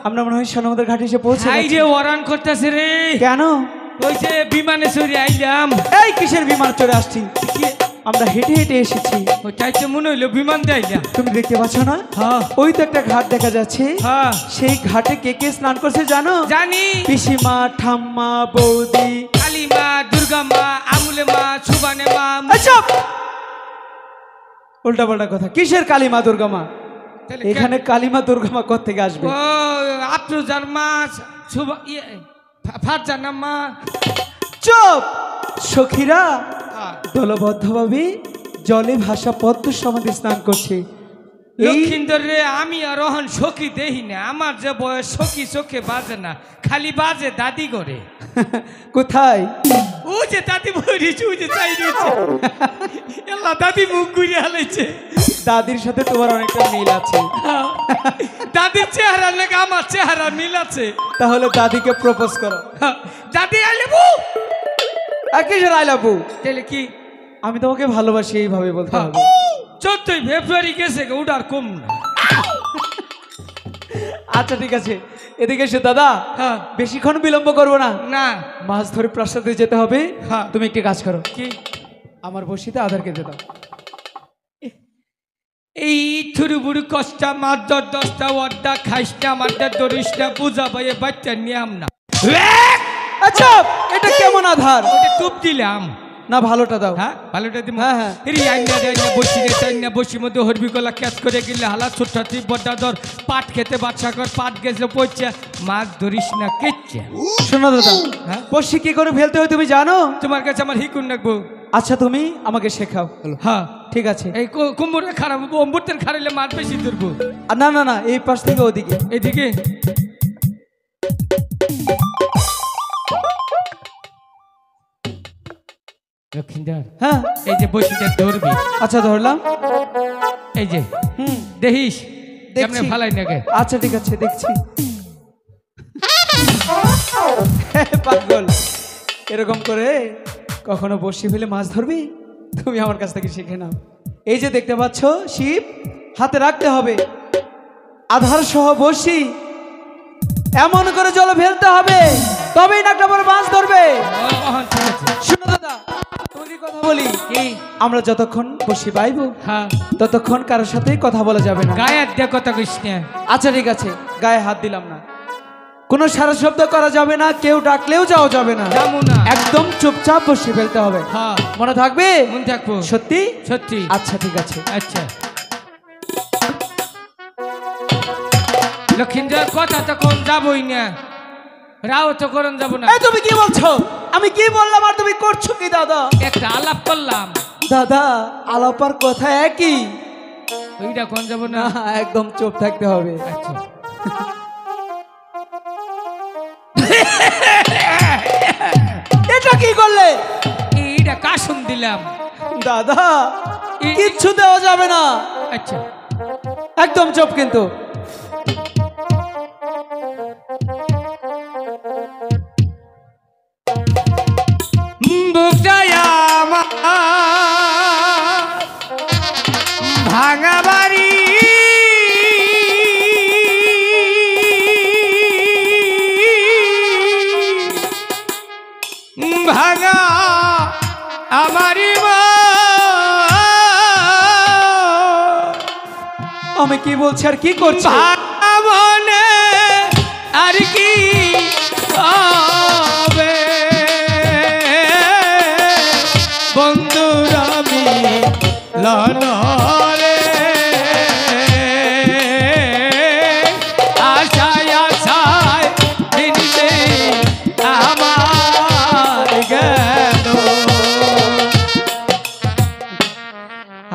আমরা মনে হয় সোনামুদ্রা ঘাটে এসে পৌঁছে এই যে ওরান করতেছে রে। কেন? ওই যে বিমানে চড়ে আইলাম। এই কিসের বিমান চড়ে আসছি? আমরা হেঁটে হেঁটে এসেছি। ওইটাই তো মনে হইলো বিমান দিয়ে আইলাম। তুমি দেখতে পাচ্ছ না? হ্যাঁ। ওই তো একটা ঘাট দেখা যাচ্ছে। হ্যাঁ। সেই ঘাটে কে কে স্নান করছে জানো? জানি। পিসিমা, ঠাম্মা, বৌদি, কালীমা, দুর্গা মা, আমুলে মা, সুবানে মা। উল্টা পাল্টা কথা। কিসের কালীমা দুর্গা মা? এখানে কালীমা দুর্গা মা কোত্থেকে আসবে? ও আফরোজার মা, ফারজানা মা। চুপ! সখীরা দলবদ্ধভাবে জলে ভাসা পদ্ম সমাধি স্নান করছে। লক্ষিন্দর রে, আমি আর রহন সখী দেহি না। আমার যে বয়স সখী চোখে বাজে না, খালি বাজে দাদি করে। কোথায়? ও যে দাদি বলিস, ও যে চাই রয়েছে। এলা দাদি মুখ ঘুরিয়ে হালাইছে। দাদির সাথে তোমার অনেকটা মিল আছে। দাদির চেহারা লেগে আমার চেহারা মিল আছে। তাহলে দাদিকে প্রপোজ করো। দাদি আইলেবু কিসের আই লাভ ইউ? তাহলে কি? আমি তোমাকে ভালোবাসি এইভাবে বলতে হবে। 14 ফেব্রুয়ারি গেছে ওটার কম না। আচ্ছা ঠিক আছে, এদিকে এসে দাদা। হ্যাঁ। বেশিক্ষণ বিলম্ব করবো না। না, মাছ ধরে প্রাসাদে যেতে হবে। হ্যাঁ। তুমি একটি কাজ করো। কি? আমার বসিতে আধার কেটে দাও। এই থুরু বুড়ু কষ্টা মাছ দর 10টা ওয়ার্ডা খাইসটা মারটা দরিসটা বুঝা পাইয়ে বাচ্চা নিয়াম না। আচ্ছা, এটা কেমন আধার? ওটা টুপ দিলাম না, ভালোটা দাও। হ্যাঁ, ভালোটা দিম। হ্যাঁ হ্যাঁ। রি আইনা দেনা বসি রে তাইনা বসি মধ্যে হরবি গলা ক্যাচ করে গিলে হালা ছোটটা তুই বড়টা ধর পাট খেতে বাচ্চা কর পাট গেছে পড়ছে মাছ ধরিস না কেচ্ছে। শোনো দাদা, হ্যাঁ? বসি কি করে ফেলতে হয় তুমি জানো? তোমার কাছে আমার হিকুন রাখবো। আচ্ছা, তুমি আমাকে শেখাও। হ্যাঁ ঠিক আছে। এই কুমুরের খারাপ অম্বুতের খারাইলে মাছ বেশি ধরবো। না না না, এই পাশ থেকে ওদিকে। এদিকে লক্ষিন্দর, হ্যাঁ, এই যে বসিটা ধরবি। আচ্ছা ধরলাম। এই যে দেখিস কেমনে দেখছি। ফালাই নাকি? আচ্ছা ঠিক আছে, দেখছি। পাগল, এরকম করে কখনো বসি ফেলে মাছ ধরবি? তুমি আমার কাছ থেকে শিখে নাও। এই যে দেখতে পাচ্ছ শিব, হাতে রাখতে হবে আধার সহ বসি। এমন করে জল ফেলতে হবে, তবেই নাকটা বড় মাছ ধরবে। ঠিক আছে। শুনো দাদা, তোমাকে কথা বলি। আমরা যতক্ষণ বসি বাইবো, হ্যাঁ, ততক্ষণ কারোর সাথে কথা বলা যাবে না। গায়ে দিয়ে কথা কইস না। আচ্ছা ঠিক আছে, গায়ে হাত দিলাম না। কোনো সারা শব্দ করা যাবে না, কেউ ডাকলেও যাওয়া যাবে না। যাবো না। একদম চুপচাপ বসে ফেলতে হবে। হ্যাঁ, মনে থাকবে? মন থাকবো। সত্যি? সত্যি। আচ্ছা ঠিক আছে। আচ্ছা লক্ষিন্দর, কথা তো কোন যাবই না, রাও তো করন যাব না। এই তুমি কি বলছো? আমি কি বললাম আর তুমি করছো কি দাদা? একটা আলাপ করলাম দাদা, আলাপার কথা একই। ওইটা কোন যাব না। না, একদম চুপ থাকতে হবে। আচ্ছা এটা কি করলে? এইটা কাশুন দিলাম দাদা, কিচ্ছু দেওয়া যাবে না। আচ্ছা একদম চুপ কিন্তু। বুক যায় আমার ভাঙা বাড়ি, ভাঙা আমারি মা। আমি কি বলছি আর কি করছি? মনে আর কি হবে বন্ধুরা মিলনে, আশায় আশায় দিন যে আমার গেল।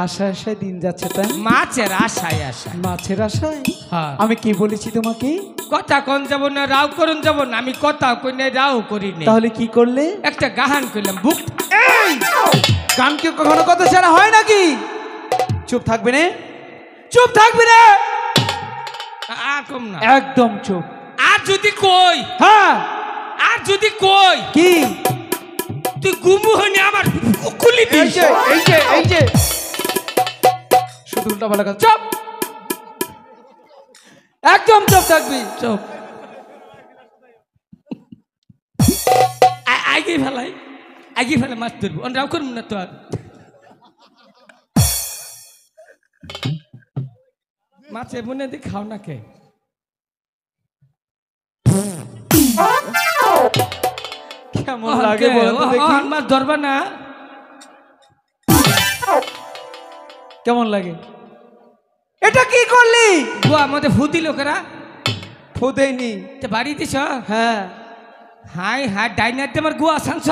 আশা আশায় দিন যাচ্ছে তাই? মাছের আশায় আশায়। মাছের আশায়? হ্যাঁ। আমি কি বলেছি তোমাকে? কথা কোন যাব না, রাও করুন যাব না। আমি কথা কই নাই, রাও করি নাই। তাহলে কি করলে? একটা গাহান কইলাম। বুক এই গান কি কখনো কথা ছাড়া হয় নাকি? চুপ থাকবে না, চুপ থাকবে না, আর কম না, একদম চুপ। আর যদি কই, হ্যাঁ, আর যদি কই কি তুই গুমু হনি আমার কুলি এই যে এই যে এই যে শুধু উল্টা পাল্টা কথা। চুপ, একদম চুপ থাকবি। চুপ। ফেলাই আগে ফেলে মাছ ধরবো অন্যরাও করবো না তো আর মাছে মনে দিয়ে খাও না কে কেমন লাগে বলো তো দেখি? মাছ ধরবা না কেমন লাগে? এটা কি করলি? বুয়া আমাদের ফুদি লোকেরা ফুদেইনি। তে বাড়ি দিছ হ্যাঁ হাই হাই ডাইনার দিয়ে আমার গুয়া সাংস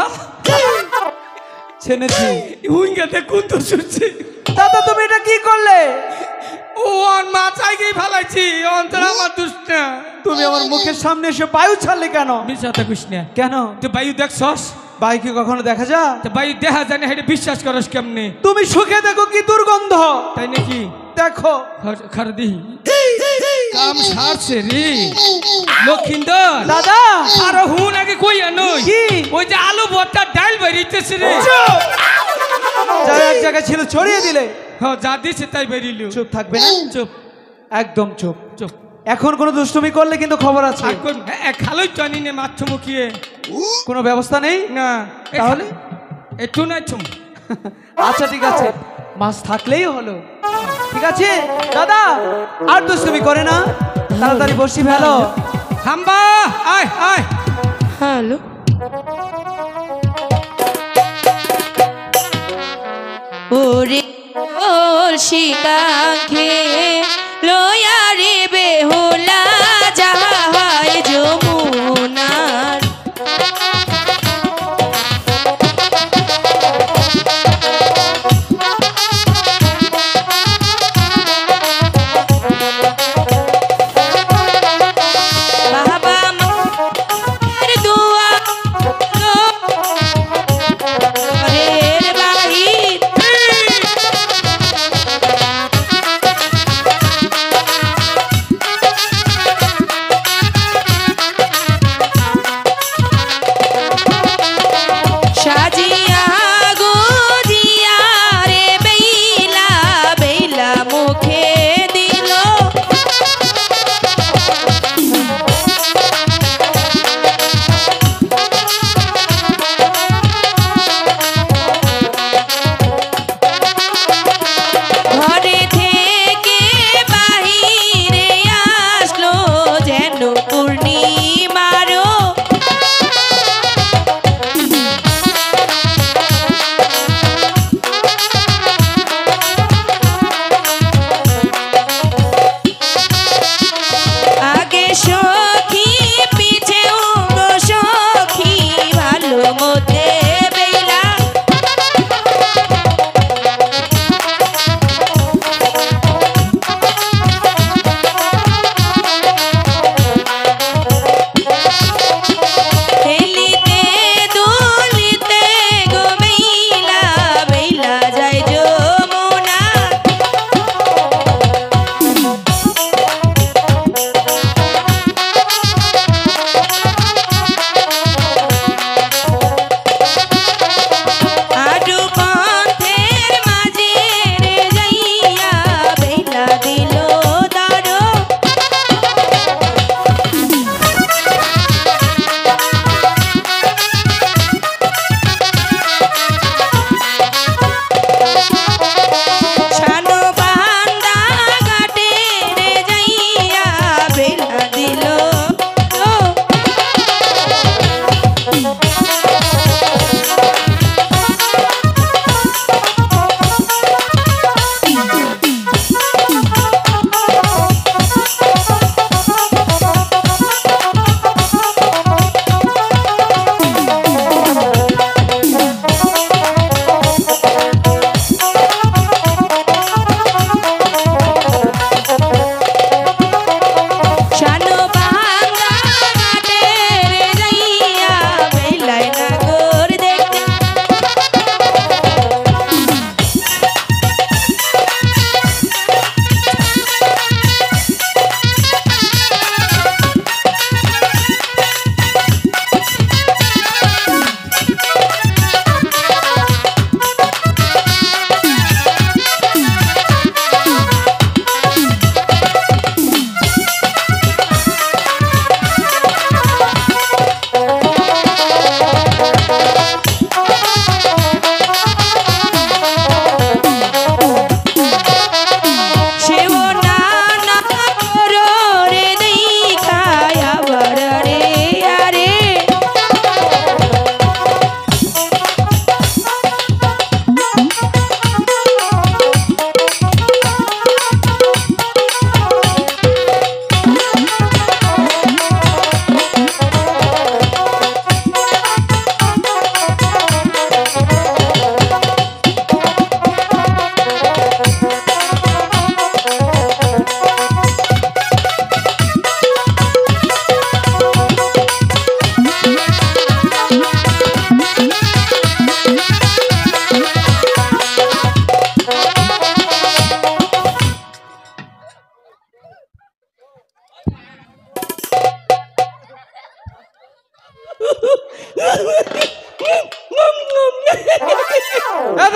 ছেনেছি। উইঙ্গাতে কোন তো শুনছি দাদা তুমি এটা কি করলে? ও অন মাছ আইগেই ফেলাইছি অন্তর আমার দুষ্ট না তুমি আমার মুখের সামনে এসে বায়ু ছাড়লে কেন? মিশাতে কুছ না কেন? তুই বায়ু দেখছস বায়ু কি কখনো দেখা যায়? তো বায়ু দেখা জানে হেঁটে বিশ্বাস করস কেমনে তুমি সুখে দেখো কি দুর্গন্ধ। তাই নাকি দেখো খারদি কাম সারছে রে লক্ষিন্দর দাদা। আর হুন আগে কই আনই কি? ওই যে আলু ভর্তা ডাল বেরিতেছে রে যা এক জায়গায় ছিল ছড়িয়ে দিলে। হ্যাঁ যা দিছে তাই বেরিলো চুপ থাকবে না? চুপ একদম চুপ। চুপ এখন কোনো দুষ্টুমি করলে কিন্তু খবর আছে। এখন খালোই তো আনি নে মাছ মুখিয়ে কোনো ব্যবস্থা নেই না তাহলে? একটু না চুম আচ্ছা ঠিক আছে, মাছ থাকলেই হলো। ঠিক আছে দাদা, আর দুষ্টুমি করে না, তাড়াতাড়ি বসি ফেলো। হাম্বা আয় আয় হ্যালো ওরে ওর শিকাঙ্ক্ষে লয়া রে বেহুলা যাহা হয় যমুনার বাবা মার দোয়া ঘরের বাহির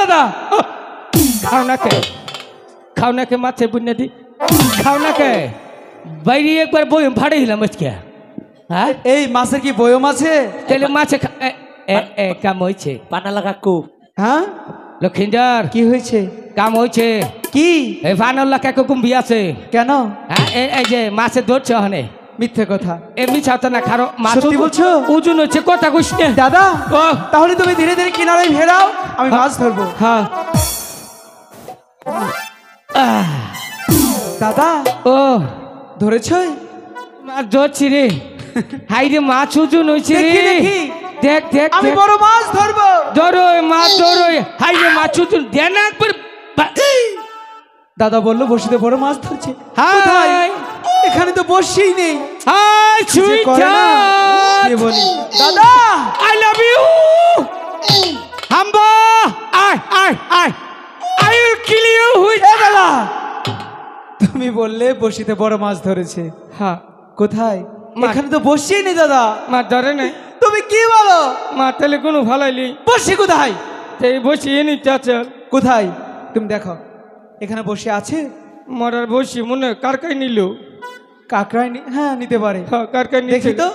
দাদা খাও না কে, খাও না কে মাছের বুনিয়া দি, খাও না কে, বাইরে একবার বই ভাড়ে দিলাম আজকে। হ্যাঁ এই মাছের কি বয়ম আছে? তাহলে মাছে কাম হয়েছে। পানা লাগা কু হ্যাঁ লক্ষিন্দর কি হয়েছে? কাম হয়েছে কি? এই ফানল্লা কে কুম্ভি আছে। কেন? হ্যাঁ এই যে মাছে ধরছে ওখানে। মিথ্যে কথা। এমনি ছাড়তো না, খারো মাছ সত্যি বলছো? ওজন হচ্ছে, কথা কইস না। দাদা ও তাহলে তুমি ধীরে ধীরে কিনারায় ভেড়াও, আমি মাছ ধরবো। হ্যাঁ দাদা ও ধরেছো? মাছ ধরছি রে। হাই রে মাছ ওজন হয়েছে রে। দেখি, দেখি। দেখ দেখ আমি দেখ। বড় মাছ ধরবো। ধরো মাছ ধরো। হাই রে মাছ ওজন দেন একবার। দাদা বললো বসিতে বড় মাছ ধরছে। হাই। কোথায়? এখানে তো বসেই নেই। হাই যে করে না, সুইট কে বলি? দাদা আই লাভ ইউ হাম্বা। আয় আয় আয়, I will kill you which. এ দাদা তুমি বললে বসিতে বড় মাছ ধরেছে। হ্যাঁ কোথায়? মাছ। এখানে তো বসেই নেই দাদা। মাছ ধরে নাই। তুমি কি বলো? মা তাহলে কোনো ভালাইলি বসি কোথায়? এই বসি এনি চাচা কোথায় তুমি দেখো, এখানে বসে আছে। মরার বসি মনে কারকাই নিল। কাকড়াই হ্যাঁ নিতে পারে। হ্যাঁ কারকাই দেখি নিছে তো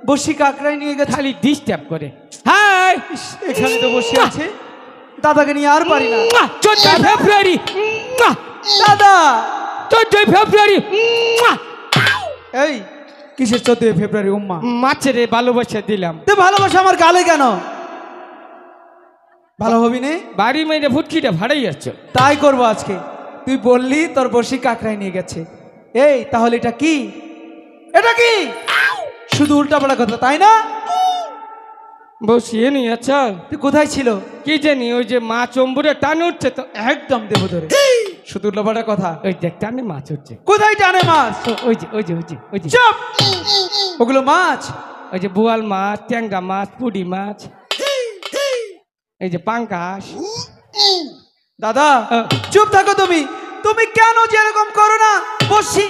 বসি কাকড়াই নিয়ে গেছে। খালি ডিস্টার্ব করে। হাই ইস, এখানে তো বসে আছে। দাদাকে নিয়ে আর পারি না। 14 ফেব্রুয়ারি, দাদা 14 ফেব্রুয়ারি। এই কিসের 14 ফেব্রুয়ারি উম্মা? মাছের ভালোবাসা দিলাম। তুই ভালোবাসা আমার গালে কেন? ভালো হবি নে? বাড়ি মেরে ফুটকিটা ভাড়াই যাচ্ছ। তাই করবো আজকে। তুই বললি তোর বসি কাকড়াই নিয়ে গেছে। এই তাহলে এটা কি? এটা কি? শুধু উল্টাপাল্টা কথা তাই না? বসি এনি আচ্ছা তুই কোথায় ছিল? কি জানি ওই যে মাছ অম্বুরে টানে উঠছে তো। একদম দেবো ধরে। শুধু উল্টাপাল্টা কথা। ওই দেখ টানে মাছ উঠছে। কোথায় টানে মাছ? ওই যে ওই যে ওই যে ওই যে চুপ! ওগুলো মাছ। ওই যে বোয়াল মাছ, ট্যাংরা মাছ, পুঁটি মাছ, এই যে পাঙ্কাশ। দাদা চুপ থাকো তুমি। তুমি কেন যে এরকম করো না? বসি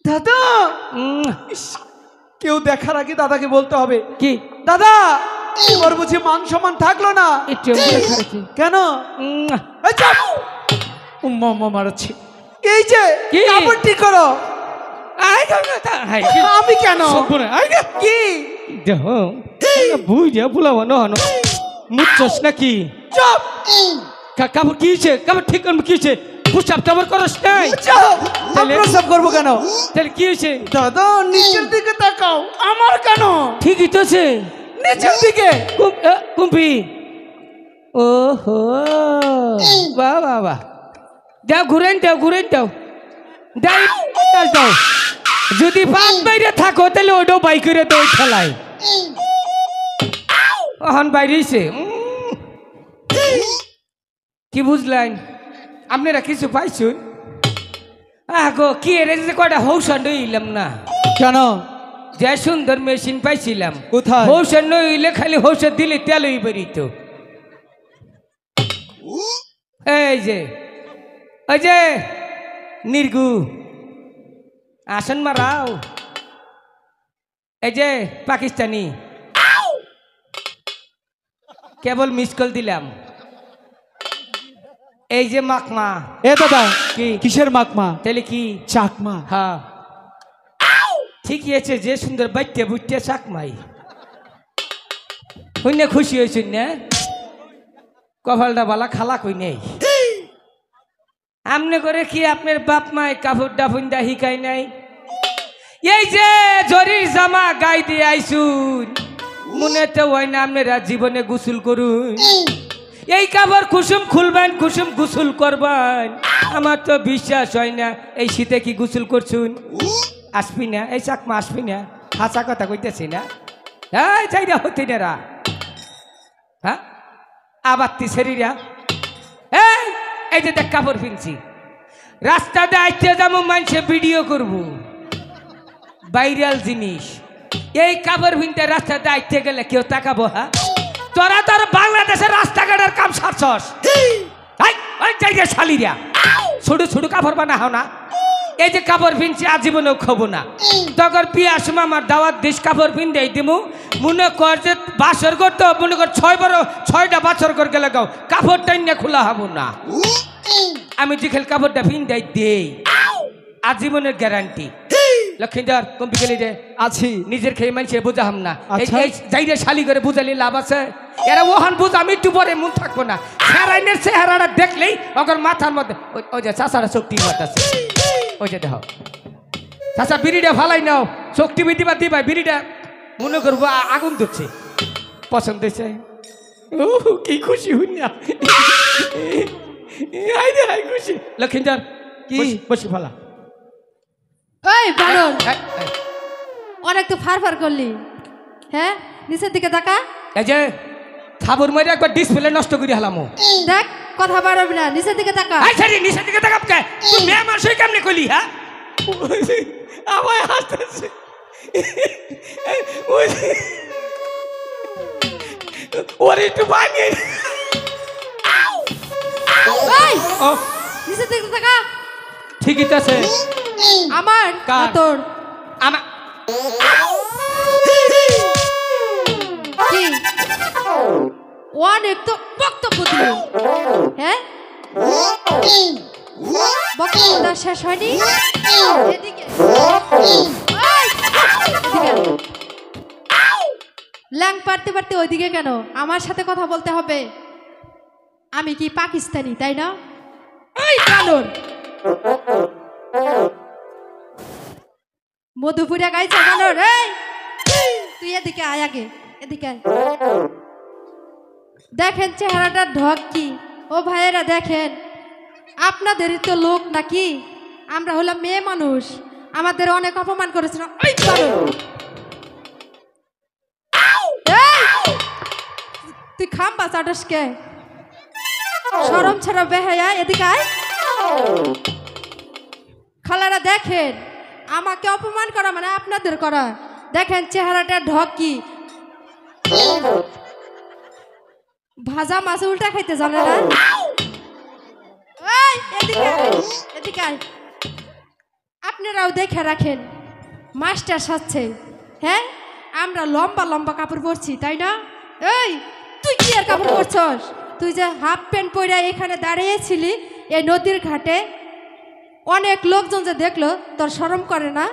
দাদা ইস, কেউ দেখার আগে দাদাকে বলতে হবে। কি দাদা এবার বুঝি মান সম্মান থাকলো না। একটু খাইছি। কেন? এই চুপ! উম্মা উম্মা মারাচ্ছি। এই যে কি? কাপড় ঠিক করো। আই হাই আমি কেন? সবরে আই কি? দেহ বুই যা বুলাবো না হনো মুচ্ছস নাকি? চুপ! কাপড় কি হইছে? কাপড় ঠিক করব কি হইছে? পুশআপ কাপড় করস নাই? চুপ! আমরা সব করবো কেন? তাহলে কি হইছে? দাদা নিচের দিকে তাকাও। আমার কেন? ঠিকই তো আছে। নিচের দিকে। কুম্পি ওহো বাহ বাহ বাহ। দাও ঘুরেন দাও ঘুরেন দাও দাও দাও। যদি পাঁচ বাইরে থাকো তাহলে ওটাও বাই করে দাও খেলায়। এখন বাইরেছে কি বুঝলেন? আপনারা কিছু পাইছুন? আগো কি এর যে কয়টা হৌসান হইলাম না। কেন? যে সুন্দর মেশিন পাইছিলাম। কোথায়? হৌসান নইলে খালি হৌসান দিলে তেলই বেরিত। এই যে ওই যে নির্গু আসন মারাও। এই যে পাকিস্তানি কেবল মিস কল দিলাম। এই যে মাকমা। এ দাদা কি? কিসের মাকমা? তাহলে কি? চাকমা। হ্যাঁ ঠিকই আছে। যে সুন্দর বাইতে বুঝতে চাকমাই হইনে খুশি হয়েছুন না? কপালটা বালা খালা কই নেই। আমনে করে কি আপনার বাপ মায় কাপড় ডাফুন্দা হিকাই নাই? এই যে জরির জামা গাই দিয়ে আইসুন মনে তো হয় না আপনারা জীবনে গোসল করুন। এই কাপড় কুসুম খুলবেন কুসুম গোসল করবেন। আমার তো বিশ্বাস হয় না এই শীতে কি গোসল করছুন। আসবি না এই চাকমা আসবি না? হাসা কথা কইতেছি না। হ্যাঁ চাইরা হতে না। হ্যাঁ আবাত্তি শরীরা এই যে দেখ কাপড় কিনছি রাস্তাতে আইতে যাবো মানুষে ভিডিও করব ভাইরাল জিনিস। এই কাপড় কিনতে রাস্তাতে আইতে গেলে কেউ তাকাবো? হ্যাঁ তোরা তোর বাংলাদেশের রাস্তাঘাটের কাম সারছস। শালিরা ছোট ছোট কাপড় বানাও না। এই যে কাপড় কিনছি আজীবনেও খাবো না। তখন পিয়াস আমার দাওয়াত দিস কাপড় কিন দেই দিমু মনে কর যে বাসর করতো মনে কর 6টা বাসর করে গেলে গাও কাপড়টা নিয়ে খোলা হবো না আমি যেখানে কাপড়টা ভিন্দাই দেই আজীবনের গ্যারান্টি লক্ষ্মীদার কম্পিকেলি রে আছি নিজের খেয়ে মানুষে বোঝাহাম না আচ্ছা। এই যাইরে শালি করে বুঝালি লাভ আছে এরা ওহান বুঝ আমি একটু পরে মন থাকবো না সারাইনের চেহারাটা দেখলেই ওর মাথার মধ্যে ওই যে চাষারা শক্তি মাতাছে ওই যে দেখো চাষা বিড়িটা ফালাই নাও শক্তি বিধি বা দিবা বিড়িটা মনে করবো আগুন ধরছে পছন্দ হয়েছে ও কি খুশি হই না হাই রে হাই খুশি লক্ষ্মীদার কি? বসি ফালা ওই বানর এই, এই। অনেক তো ফার করলি হ্যাঁ নিচের দিকে তাকা এই যে খাবার মারে একবার ডিসপ্লে নষ্ট করে হালামো দেখ কথা বাড়াবি না নিচের দিকে তাকা আই সারি নিচের দিকে তাকাপ কে তুই মেয়ে মানুষই কেমনে কইলি হ্যাঁ আমায় হাসতেছে ওরে একটু বানিয়ে ওই ও নিচের দিকে তাকা ঠিকই তো আছে আমার কার? না তোর আমার কি অনেক তো বক্তব্য দিল হ্যাঁ বক্তব্য শেষ হয়নি এদিকে ওই, এদিকে। ল্যাং পারতে পারতে ওইদিকে কেন আমার সাথে কথা বলতে হবে আমি কি পাকিস্তানি তাই না এই বানর মধুপুরিয়া গাইছে বানর এই তুই এদিকে আয় আগে এদিকে আয়। দেখেন চেহারাটা ঢক কি ও ভাইয়েরা দেখেন আপনাদেরই তো লোক নাকি আমরা হলাম মেয়ে মানুষ আমাদের অনেক অপমান করেছিল ওই বানর। এই, তুই খাম্বা চাটসকে শরম ছাড়া বেহায়া এদিকে আয় খালারা দেখেন আমাকে অপমান করা মানে আপনাদের করা দেখেন চেহারাটা ঢক কি ভাজা মাছ উল্টা খাইতে জানে না এই, এদিকে আয়, এদিকে আয়। আপনারাও দেখে রাখেন মাস্টার সাজছে হ্যাঁ আমরা লম্বা লম্বা কাপড় পরছি তাই না এই তুই কি আর কাপড় পরছস তুই যে হাফ প্যান্ট পরে এখানে দাঁড়িয়েছিলি এই নদীর ঘাটে অনেক লোকজন যে দেখলো তোর শরম করে না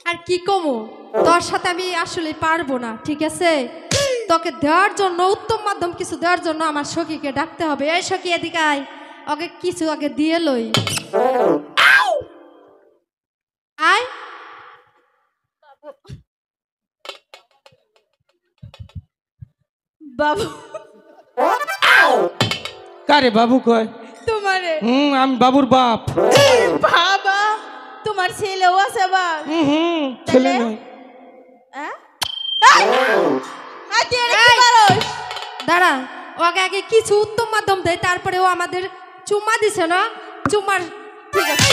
আর কি কমো তোর সাথে আমি আসলে পারবো না ঠিক আছে তোকে দেওয়ার জন্য উত্তম মাধ্যম কিছু দেওয়ার জন্য আমার সখীকে ডাকতে হবে এই সখী এদিকে আয় ওকে কিছু আগে দিয়ে লই আয় বাবু কারে বাবু কয় তোমারে আমি বাবুর বাপ বাবা তোমার ছেলেও আছে বা ছেলে নয় দাঁড়া ওকে আগে কিছু উত্তম মাধ্যম দেয় তারপরে ও আমাদের চুম্মা দিছে না চুম্মার ঠিক আছে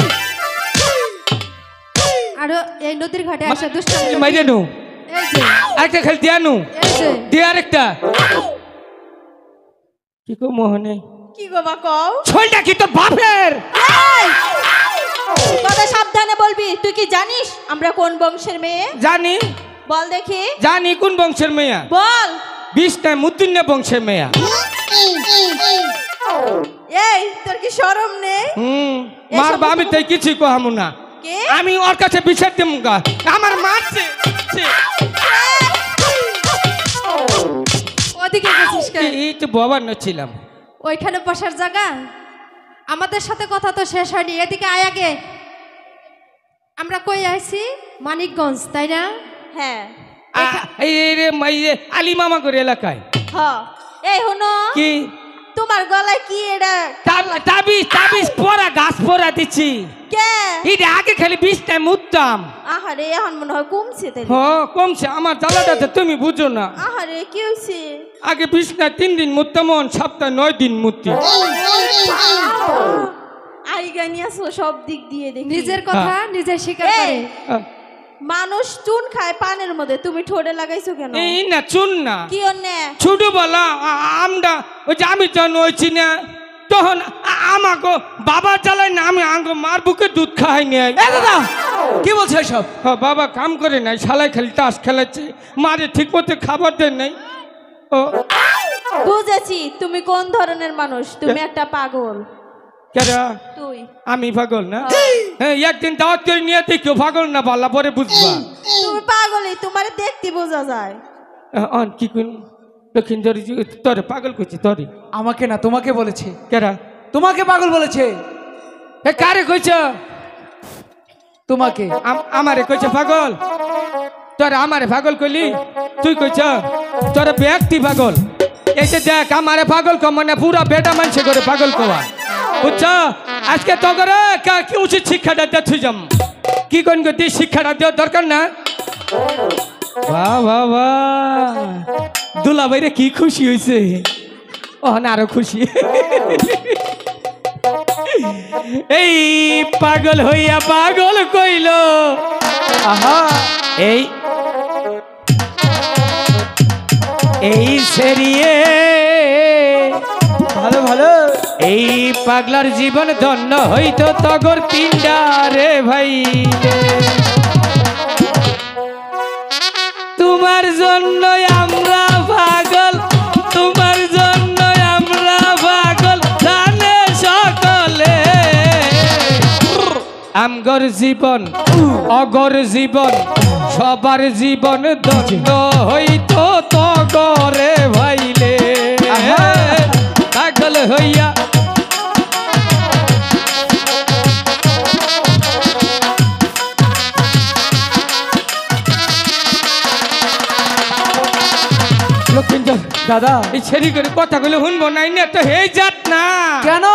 আর এই নদীর ঘাটে আসা দুষ্টামি মাইরে নো এই যে একটা খেল দিয়ানু এই যে দিয়ে আরেকটা কি কো মোহনে কি গো বা কও ছলটা কি তোর বাপের কথা সাবধানে বলবি তুই কি জানিস আমরা কোন বংশের মেয়ে জানি বল দেখি জানি কোন বংশের মেয়া বল 20টা মুদ্দিন্য বংশের মেয়া এই তোর কি শরম নেই মারবা আমি তাই কিছুই কহামু না কে আমি ওর কাছে বিচার দেবো গা আমার মারছে ওদিকে গেছিস কেন এই তো বাবার ছিলাম ওইখানে বসার জায়গা আমাদের সাথে কথা তো শেষ হয়নি এদিকে আয় আগে আমরা কই আইছি মানিকগঞ্জ তাই না হ্যাঁ এই রে মাইয়ে আলী মামা করে এলাকায় হ এই হনো কি তোমার গলায় কি এটা তাবিজ পরা গাছ পরা দিচ্ছি কে এটা আগে খালি 20টা মুততাম আহারে এখন মনে হয় কমছে তাই হ কমছে আমার জ্বালাটাতে তুমি বুঝো না আহারে কি হইছে আগে 20টা 3 দিন মুততাম সপ্তাহে 9 দিন মুতি আইগা নিয়েছো সব দিক দিয়ে দেখি নিজের কথা নিজে স্বীকার করে মানুষ চুন খায় পানের মধ্যে তুমি ঠোঁটে লাগাইছো কেন এই না চুন না কি অন্যে ছোটবেলা আমরা ওই যে আমি যখন হয়েছি না তখন আমাকে বাবা চালাই না আমি আঙ্গ মার বুকে দুধ খাই নি দাদা কি বলছো এসব? হ্যাঁ বাবা কাম করে নাই, শালাই খালি তাস খেলাচ্ছে, মারে ঠিক মতো খাবার দেন নাই। ও বুঝেছি তুমি কোন ধরনের মানুষ, তুমি একটা পাগল। কেরা? তুই আমি পাগল না? হ্যাঁ একদিন দাওয়াত করে নিয়ে কেউ পাগল না বাল্লা পরে বুঝবা। তুমি পাগলই, তোমার দেখতে বোঝা যায়। অন কি কোন লক্ষিন্দর তোরে পাগল করছি তোরে? আমাকে না, তোমাকে বলেছে। কেরা? তোমাকে পাগল বলেছে। এ কারে কইছ? তোমাকে। আমারে কইছে পাগল? তোরা আমারে পাগল কইলি? তুই কইছ তোরা ব্যক্তি পাগল। এই যে দেখ আমারে পাগল কম মানে পুরা বেটা মানুষে করে পাগল কওয়া, বুঝছ? আজকে তো করে কি উচিত শিক্ষাটা দিয়ে যাম, কি কোন গতি শিক্ষাটা দেওয়ার দরকার না? বাহ বাহ বাহ, দুলা ভাইরে কি খুশি হয়েছে, ও না আরো খুশি। এই পাগল হইয়া পাগল কইল, আহা এই এই সেরিয়ে ভালো ভালো। এই পাগলার জীবন ধন্য হইতো তগর পিন্ডারে ভাই। তোমার জন্য আমরা পাগল, তোমার জন্য আমরা পাগল, জানে সকলে। আমগর জীবন অগর জীবন সবার জীবন ধন্য হইতো তগরে ভাইলে। পাগল হইয়া লক্ষ্মীন্দর দাদা এই ছেড়ি করে কথাগুলো শুনবো নাই না তো হেই যাত না। কেন?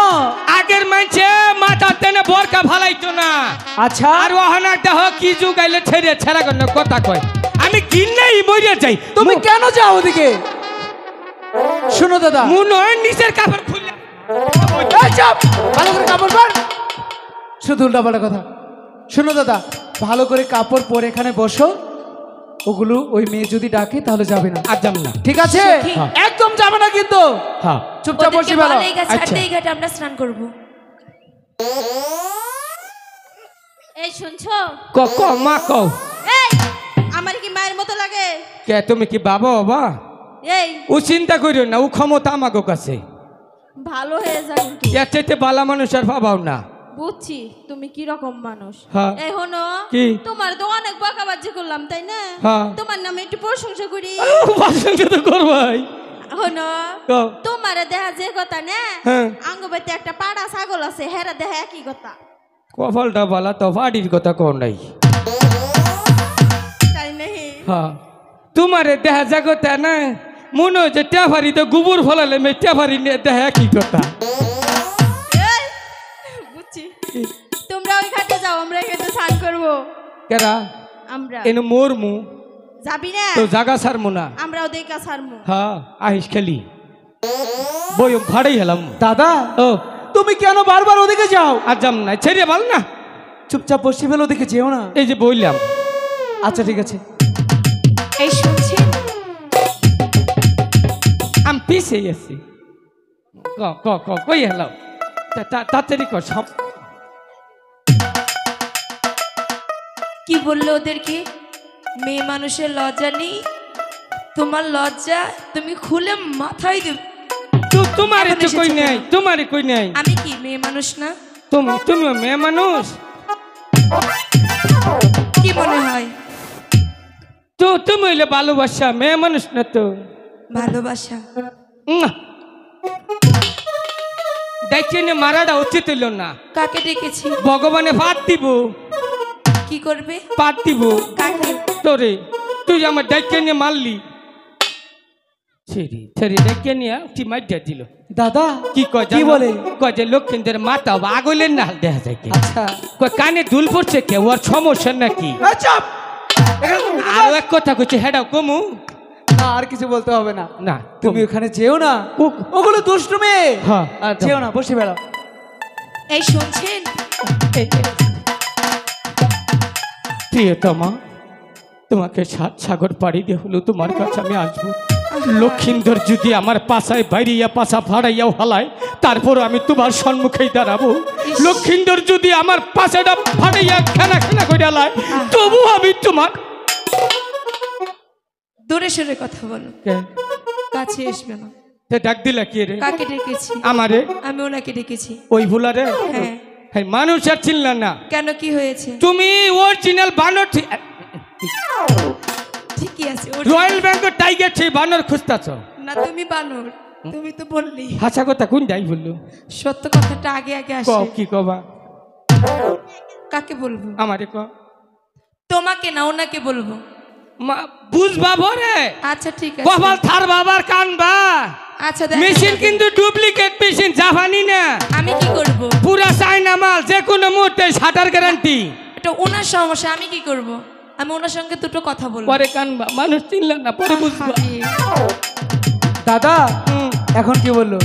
আগের মানছে মাথা টেনে বরকা ভালাইতো না। আচ্ছা আর ওহানা দেহ কি যুগাইলে ছেড়ে ছেড়া করে কথা কয়, আমি কিনলেই মরে যাই। তুমি কেন যাও ওদিকে? শোনো দাদা, মনে হয় নিচের কাপড় খুলে এই চাপ, ভালো করে কাপড় পর। শুধু উল্টাপাল্টা কথা। শোনো দাদা, ভালো করে কাপড় পরে এখানে বসো। ওগুলো ওই মেয়ে যদি ডাকে তাহলে যাবে না। আর যাম না। ঠিক আছে? হ্যাঁ। একদম যাবে না কিন্তু। হ্যাঁ চুপচাপ বসে ভালো। আচ্ছা। আমরা স্নান করব। এই শুনছো? ক ক মা কও। এই আমার কি মায়ের মতো লাগে? কে তুমি কি বাবা বাবা? এই ও চিন্তা করিও না, ও ক্ষমতা আমাগো কাছে। ভালো হয়ে যায় কিন্তু। এর চাইতে বালা মানুষ আর পাবাও না। বুঝছি তুমি কি রকম মানুষ। হ্যাঁ। এই হনো কি? তোমার তো অনেক বকাবাজি করলাম তাই না? হ্যাঁ। তোমার নামে একটু প্রশংসা করি। প্রশংসা তো করবাই। হনো কও। তোমার দেখা যে কথা না, হ্যাঁ। আঙ্গবাইতে একটা পাড়া ছাগল আছে, হেরা দেখা একই কথা। কপালটা বালা তো বাড়ির কথা কও নাই। তাই নাহি? হ্যাঁ তোমারে দেখা জাগতা না, মনে হয় যে টেফারি তো গোবর ফলালে মে টেফারি নিয়ে দেখা কি কথা। এই, বুঝছি। তোমরা ওই ঘাটে যাও, আমরা এখানে স্নান করবো। কেরা? আমরা এনে মোরমু যাবি না? তো জাগা সারমু না। আমরাও দেখা ছাড়মু। হ্যাঁ আহিস খেলি বইম ফাড়াই হেলাম। দাদা ও তুমি কেন বারবার ওদিকে যাও? আর যাম না, ছেড়ে বল না। চুপচাপ বসে ফেলো, ওদিকে যেও না। এই যে বললাম। আচ্ছা ঠিক আছে। এই শুনছি আমি পিছে আছি। ক ক ক কই হেলাও, তাড়াতাড়ি কর সব। কি বললো ওদেরকে? মেয়ে মানুষের লজ্জা নেই? তোমার লজ্জা তুমি খুলে মাথায় দেবে। তোমারে এখন তো কই এসেছো নাই, কেন? তোমারে কই নাই। আমি কি মেয়ে মানুষ না? তুমিও মেয়ে মানুষ। কি মনে হয়? তো তুমি হইলে ভালোবাসা, মেয়ে মানুষ না তো। ভালোবাসা দেখে নে মারাটা উচিত হইল না। কাকে ডেকেছি? ভগবানে পাত দিব, কি করবে? পাত দিব কাকে? তোরে। তুই আমার দেখে নিয়ে মারলি, ছেড়ে ছেড়ে দেখে নিয়ে কি মাইটা দিল। দাদা কি কয় কি জানো? বলে? কয় যে লক্ষ্মীদের মাথা আগলের নাল দেখা যায় কি। আচ্ছা কয় কানে দুল পড়ছে কে, ওর সমস্যা নাকি? এই চাপ, এখানে তুমি কোথায়? আরো এক কথা কইছে হেডাও কমু না, আর কিছু বলতে হবে না। না। তুমি ওখানে যেও না, ওগুলো দুষ্টু মেয়ে। হ্যাঁ, যেও না, বসে বেড়াও। এই শুনছেন? প্রিয়তমা, তোমাকে সাত সাগর পাড়ি দিয়ে হলো তোমার কাছে আমি আসবো। লক্ষিন্দর যদি আমার পাছায় বাইরিয়া পাছা ফাড়াইয়াও হালায়, তারপর আমি তোমার সম্মুখেই দাঁড়াবো। লক্ষিন্দর যদি আমার পাছাটা ফাড়াইয়া খানা খানা করে হালায়, তবু আমি তোমার। দূরে সরে কথা বলো, কে? কাছে আসবে না। তে ডাক দিলা কি রে? কাকে ডেকেছি? আমারে? আমি ওনাকে ডেকেছি। ওই ভুলারে? হ্যাঁ। হ্যাঁ, মানুষ আর চিনলা না। কেন, কি হয়েছে? তুমি অরিজিনাল বানর, ঠিকই আছে। রয়্যাল বেঙ্গল টাইগার সেই বানর খুঁজতাছ না, তুমি বানর, তুমি তো বললি। হাসা কথা কোন যাই বললো? সত্য কথাটা আগে আগে আসে। কি কবা? কাকে বলবো? আমারে ক। তোমাকে না, ওনাকে বলবো। বুঝবা ভরে। আচ্ছা ঠিক আছে। কপাল থার বাবার কানবা। আচ্ছা দেখো, মেশিন কিন্তু ডুপ্লিকেট মেশিন, জাপানি না। আমি কি করব? পুরা চাইনা মাল, যে কোনো মুহূর্তে শাটার গ্যারান্টি। এটা ওনার সমস্যা, আমি কি করব? আমি ওনার সঙ্গে দুটো কথা বলবো। পরে কানবা, মানুষ চিনল না, পরে বুঝবা। দাদা এখন কি বললো?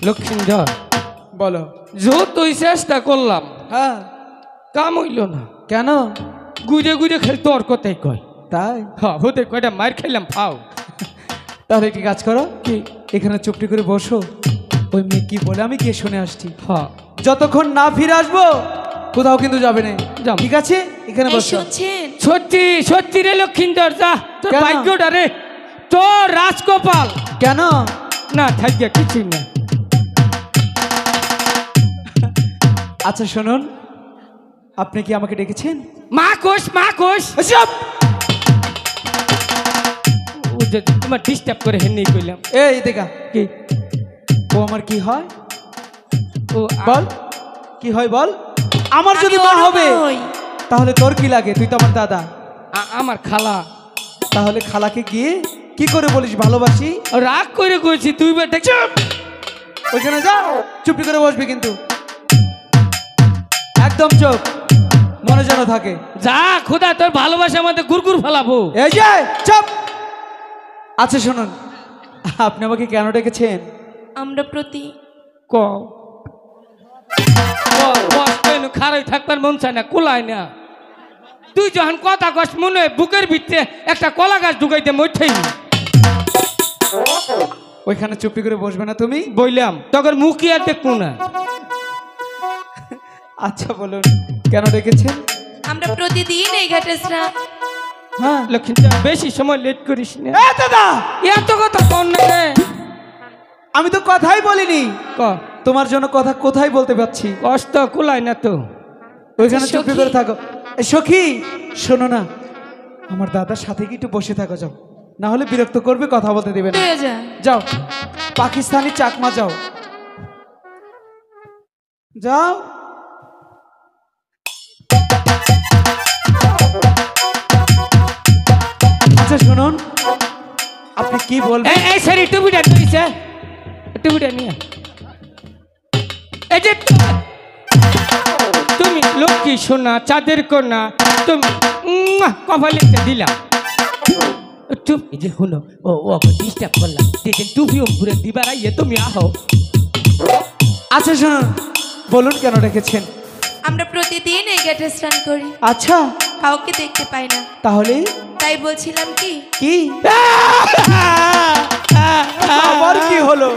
লক্ষিন্দর বলো। যতই চেষ্টা করলাম, হ্যাঁ, কাম হইল না। কেন? ঘুরে ঘুরে খেলে তোর কথাই কয়। তাই? হ্যাঁ, ওদের কয়টা মার খাইলাম ফাও। তাহলে একটি কাজ করো, কি এখানে চুপটি করে বসো, ওই মেয়ে কি বলে আমি গিয়ে শুনে আসছি। হ্যাঁ, যতক্ষণ না ফিরে আসবো কোথাও কিন্তু যাবে না। যাবো। ঠিক আছে, এখানে এই বসো। শুনছেন? সত্যি সত্যি রে লক্ষিন্দর, যা তোর কেন? ভাগ্যটা রে, তোর রাজকপাল। কেন? না থাকিয়া কিছুই না। আচ্ছা শুনুন, আপনি কি আমাকে ডেকেছেন? মা কোষ, মা কোষ। এসব! ও যে তোমার ডিস্টার্ব করে হেন কইলাম। এই দেখা কি ও আমার কি হয়? ও বল কি হয় বল। আমার যদি আমি মা ওরও হবে মা হই। তাহলে তোর কি লাগে? তুই তো আমার দাদা। আমার খালা। তাহলে খালাকে গিয়ে কি করে বলিস ভালোবাসি? রাগ করে কইছি, তুই বেটা চুপ। ওইখানে যা, চুপটি করে বসবি কিন্তু একদম চুপ, মনে যেন থাকে। যা খোদা, তোর ভালোবাসা আমাদের গুরগুর ফেলাবো। এই যে চুপ। আচ্ছা শুনুন, আপনি আমাকে কেন ডেকেছেন? আমরা প্রতি ক খারাই থাকবার মন চায় না, কুলায় না। তুই যখন কথা কস মনে হয় বুকের ভিতরে একটা কলা গাছ ঢুকাইতে মরছেই। ওইখানে চুপটি করে বসবে না তুমি? বইলাম তখন মুখি আর দেখবো না। আচ্ছা বলুন কেন ডেকেছেন? আমরা প্রতিদিন এই ঘাটে স্নান। হ্যাঁ লক্ষ্মীটা বেশি সময় লেট করিস না। এ দাদা, এত কথা কর না রে। আমি তো কথাই বলিনি। ক তোমার জন্য কথা কোথায় বলতে পারছি। কষ্ট কুলায় না তো। ওইখানে আচ্ছা, চুপটি সখী। করে থাকো। এ সখী শোনো না, আমার দাদার সাথে কি একটু বসে থাকো, যাও, না হলে বিরক্ত করবে, কথা বলতে দিবে না। তুইও যা। যাও, পাকিস্তানি চাকমা যাও, যাও। আচ্ছা শুনুন, আপনি কি বলবেন? এই সারি টুপিটা দিয়েছে, টুপিটা নিয়ে। এই যে তুমি লক্ষ্মী সোনা, চাঁদের কন্যা, তুমি কপালে দিলাম। চুপ, এই যে হলো ও ওকে ডিস্টার্ব করলাম, দেখেন টুপিও ঘুরে দিবার আইয়ে তুমি আহো। আচ্ছা শুনুন, বলুন কেন রেখেছেন? আমরা প্রতিদিন এই ঘাটে স্নান করি, আচ্ছা কাউকে দেখতে পাই না, তাহলে তাই বলছিলাম কি কি আবার কি হলো?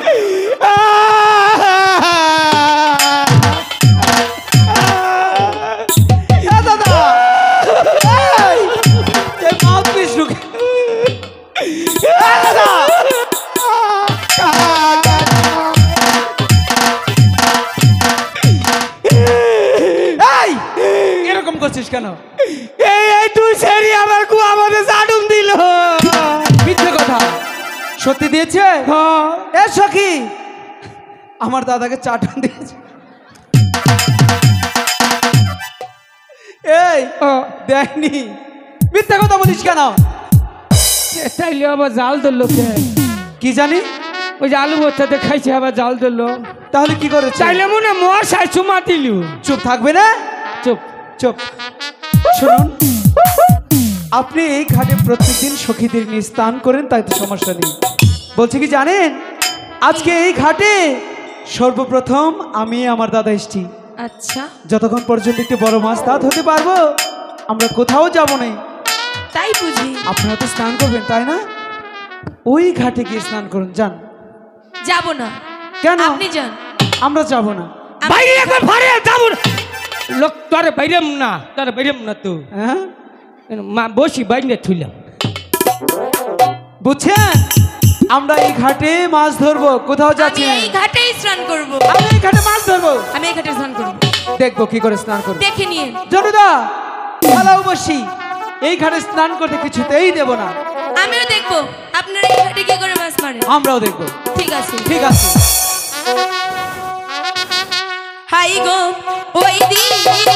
দাদা এই মাউথপিস ঢুকে দাদা এই এরকম করছিস কেন? এই তুই সেরি আমার কু আমাদের জানুন দিল। মিথ্যে কথা, সত্যি দিয়েছে? এ সখী, আমার দাদাকে চাটান দিয়েছে। এই দেয়নি, মিথ্যে কথা বলিস কেন? তাইলে আবার জাল ধরলো কে? কি জানি, ওই যে আলু ভর্তাতে খাইছে আবার জাল ধরলো। তাহলে কি করেছে? চাইলে মনে মশাই চুমা দিল। চুপ থাকবে না? চুপ চুপ। শুনুন, আপনি এই ঘাটে প্রত্যেকদিন সখীদের নিয়ে স্নান করেন, তাই তো সমস্যা নেই। বলছি কি জানেন, আজকে এই ঘাটে সর্বপ্রথম আমি আমার দাদা এসেছি। আচ্ছা যতক্ষণ পর্যন্ত একটু বড় মাছ তাঁত হতে পারবো আমরা কোথাও যাব না। তাই বুঝি। আপনারা তো স্নান করবেন তাই না? ওই ঘাটে গিয়ে স্নান করুন, যান। যাব না। কেন? আপনি যান। আমরা যাব না। বাইরে একবার ভারে যাব না। লোক তোরে বাইরেম না, তোরে বাইরেম না তো। হ্যাঁ, মা বসি বাইরে থুইলাম। বুঝছেন? আমরা এই ঘাটে মাছ ধরবো, কোথাও আমি যাচ্ছি না। এই ঘাটেই স্নান করব। আমরা এই ঘাটে মাছ ধরবো, আমি এই ঘাটে স্নান করব। দেখবো কি করে স্নান করবো। দেখে নিন। জনদা, হালাও বসি, এই ঘাটে স্নান করতে কিছুতেই দেব না। আমিও দেখব আপনারা এই ঘাটে কি করে মাছ মারেন। আমরাও দেখবো। ঠিক আছে। ঠিক আছে। হাই গো ওই দিন